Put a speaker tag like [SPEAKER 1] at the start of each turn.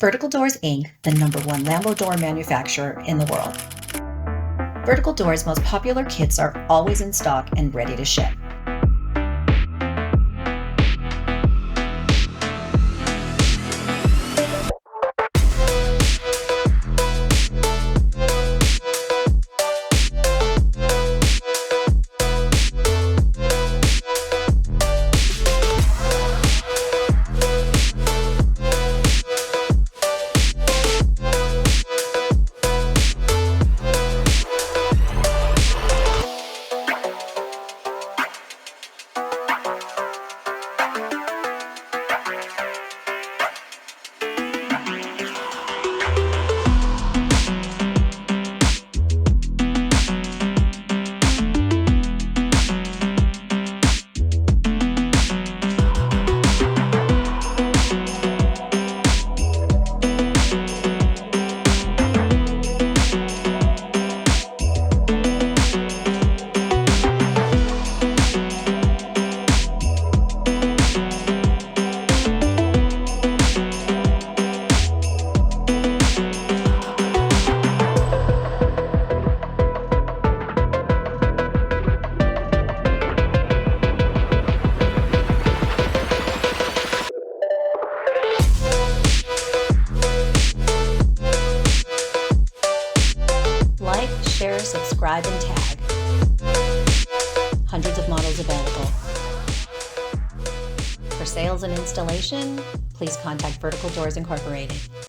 [SPEAKER 1] Vertical Doors Inc., the #1 Lambo door manufacturer in the world. Vertical Doors' most popular kits are always in stock and ready to ship. Like, share, subscribe, and tag. Hundreds of models available. For sales and installation, please contact Vertical Doors Incorporated.